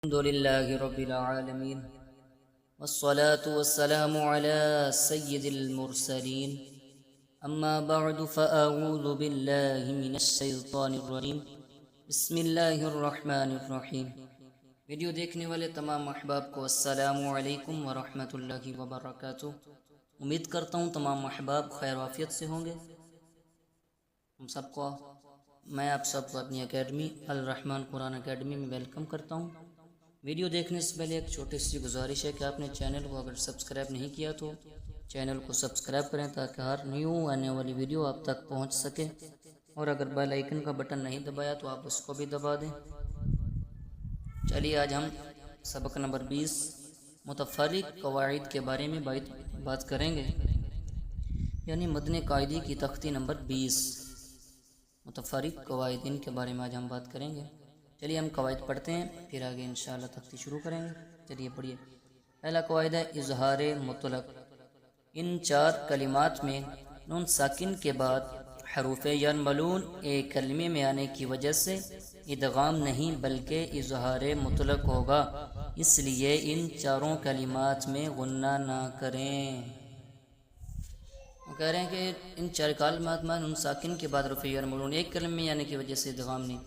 الحمد لله رب العالمين والصلاة والسلام على سيد المرسلين أما بعد فأعوذ بالله من الشيطان الرجيم بسم الله الرحمن الرحیم۔ ویڈیو دیکھنے والے تمام احباب کو السلام علیکم ورحمۃ اللہ وبرکاتہ۔ امید کرتا ہوں تمام احباب خیر و عافیت سے ہوں گے۔ میں آپ سب کو اپنی اکیڈمی الرحمن قرآن اکیڈمی میں ویلکم کرتا ہوں۔ ویڈیو دیکھنے سے پہلے ایک چھوٹی سی گزارش ہے کہ آپ نے چینل کو اگر سبسکرائب نہیں کیا تو چینل کو سبسکرائب کریں تاکہ ہر نیو آنے والی ویڈیو آپ تک پہنچ سکے، اور اگر بیل آئیکن کا بٹن نہیں دبایا تو آپ اس کو بھی دبا دیں۔ چلیے آج ہم سبق نمبر 20 متفرق قواعد کے بارے میں بات کریں گے، یعنی مدنی قاعدے کی تختی نمبر 20 متفرق قواعد کے بارے میں آج ہم بات کریں گے۔ چلیے ہم قواعد پڑھتے ہیں، پھر آگے انشاءاللہ تختی شروع کریں گے۔ چلیے پڑھیے۔ پہلا قواعد ہے اظہار مطلق۔ ان 4 کلمات میں نون ساکن کے بعد حروف یرملون ایک کلمے میں آنے کی وجہ سے ادغام نہیں بلکہ اظہار مطلق ہوگا، اس لیے ان 4 کلمات میں غنہ نہ کریں۔ وہ کہہ رہے ہیں کہ ان 4 کلمات میں نون ساکن کے بعد حروف یرملون ایک کلمے میں آنے کی وجہ سے ادغام نہیں،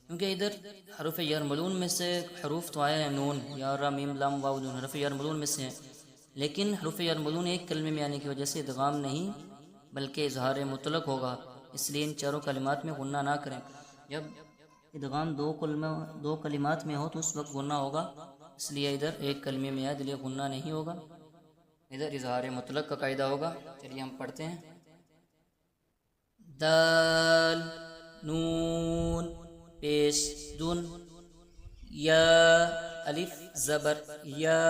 کیونکہ ادھر حروف یرملون میں سے حروف تو آئے ہیں نون یا را میم لام واو نون، حروف یرملون میں سے ہیں، لیکن حروف یرملون ایک کلمے میں آنے کی وجہ سے ادغام نہیں بلکہ اظہار مطلق ہوگا، اس لیے ان 4 کلمات میں غنہ نہ کریں۔ جب ادغام دو کلمات میں ہو تو اس وقت غنہ ہوگا، اس لیے ادھر ایک کلمے میں ہے، اس لیے غنہ نہیں ہوگا، ادھر اظہار مطلق کا قاعدہ ہوگا۔ چلیے ہم پڑھتے ہیں۔ دال نون پیش دن، یا الف زبر یا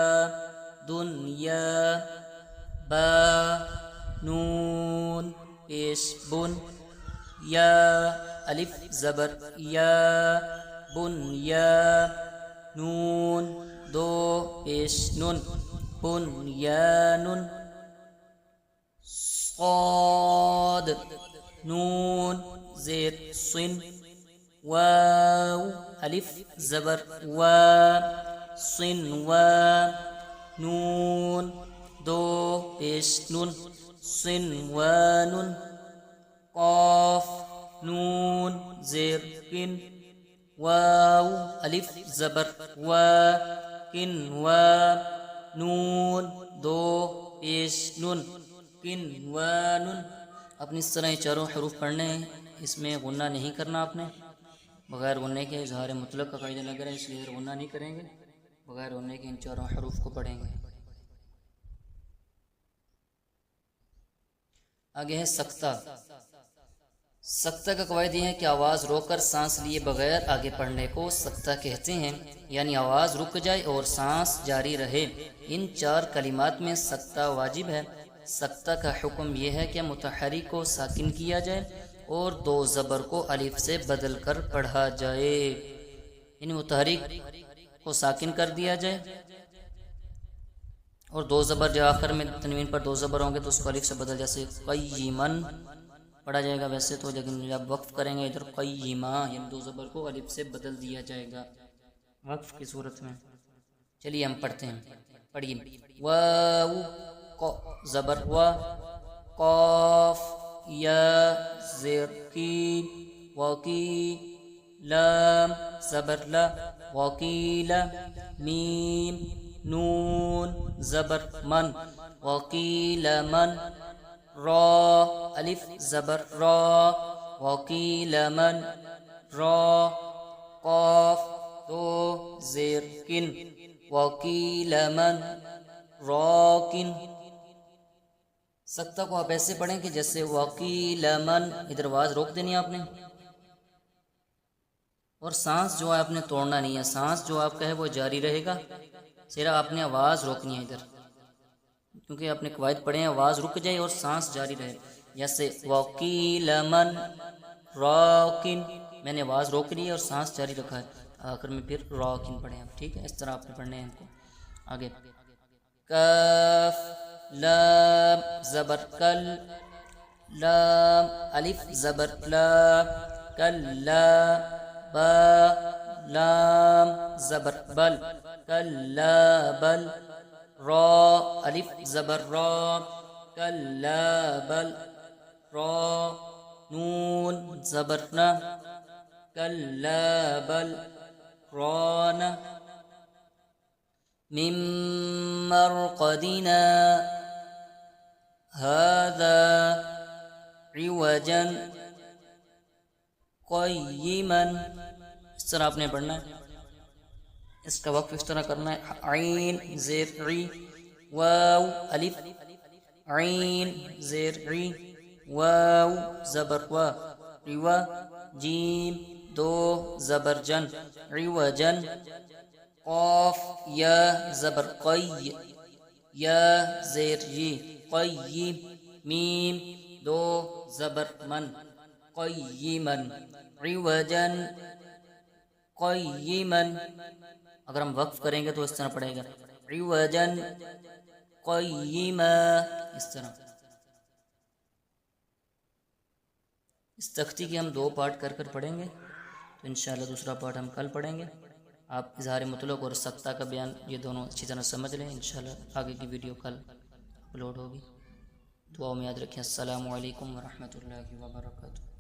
دن یا، با نون پیش بن، یا الف زبر یا بن یا، نون 2 پیش نن بن یا نن، صاد نون زیر صن، واو الف زبر وا صن وا، نون 2 پیش نن صن وانن، قاف نون زیر کن، واو الف زبر وا کن وا، نون 2 پیش نن کن وانن۔ اپنی اس طرح 4 حروف پڑھنے ہیں، اس میں غنہ نہیں کرنا آپ نے، بغیر غنے کے اظہار مطلق کا قاعدہ لگ رہا ہے، اس لیے غنہ نہیں کریں گے، بغیر غنے کے ان 4 حروف کو پڑھیں گے۔ آگے ہے سکتہ۔ سکتہ کا قواعد یہ ہے کہ آواز روک کر سانس لیے بغیر آگے پڑھنے کو سکتہ کہتے ہیں، یعنی آواز رک جائے اور سانس جاری رہے۔ ان 4 کلمات میں سکتہ واجب ہے۔ سکتہ کا حکم یہ ہے کہ متحرک کو ساکن کیا جائے اور 2 زبر کو الف سے بدل کر پڑھا جائے، یعنی متحرک کو ساکن کر دیا جائے اور 2 زبر جو آخر میں تنوین پر 2 زبر ہوں گے تو اس کو الف سے بدل، جیسے قیمن پڑھا جائے گا ویسے تو، لیکن جب وقف کریں گے ادھر قیمہ، یعنی 2 زبر کو الف سے بدل دیا جائے گا وقف کی صورت میں۔ چلیے ہم پڑھتے ہیں، پڑھیے۔ واو زبر وا، قاف یا زیر کی وکی، لام زبر لا وکیلا، میم نون زبر من وکیل من، را الف زبر را وکیل من را، قاف 2 زیر کن وکیل من راکن۔ سکتہ کو آپ ایسے پڑھیں کہ جیسے وکیل من، ادھر آواز روک دینی آپ نے، اور سانس جو ہے آپ نے توڑنا نہیں ہے، سانس جو آپ کا ہے وہ جاری رہے گا، صرف آپ نے آواز روکنی ہے ادھر، کیونکہ آپ نے قواعد پڑھے ہیں آواز رک جائے اور سانس جاری رہے، جیسے وکیل من راکن، میں نے آواز روک لی ہے اور سانس جاری رکھا ہے، آخر میں پھر راکن پڑھیں آپ، ٹھیک ہے، اس طرح آپ نے پڑھنے ہیں ان کو۔ آگے کاف لام زبر کل، لام الف زبر لا، کلا با لام زبر بل کلا بل را الف زبر را کلا بل را نون زبر نا کلا بل ران من مرقدنا هذا عوجا قیما. اس طرح آپ نے پڑھنا ہے. اس کا وقف اس طرح کرنا ہے. عین زیر عی واو الف عین زیر عی واو زبر وا عوا جیم دو زبر جن عوجن قاف یا زبر قی یا زیر ی قیم میم دو زبر من قیمن عوجن قیمن. اگر ہم وقف کریں گے تو اس طرح پڑھے گا عوجن قیما. اس طرح اس تختی کے ہم 2 پارٹ کر پڑھیں گے. تو انشاءاللہ دوسرا پارٹ ہم کل پڑھیں گے. آپ اظہار مطلق اور سقطہ کا بیان یہ دونوں اچھی طرح سمجھ لیں. انشاءاللہ آگے کی ویڈیو کل اپلوڈ ہوگی. دعاؤں میں یاد رکھیں. السلام علیکم ورحمۃ اللہ وبرکاتہ.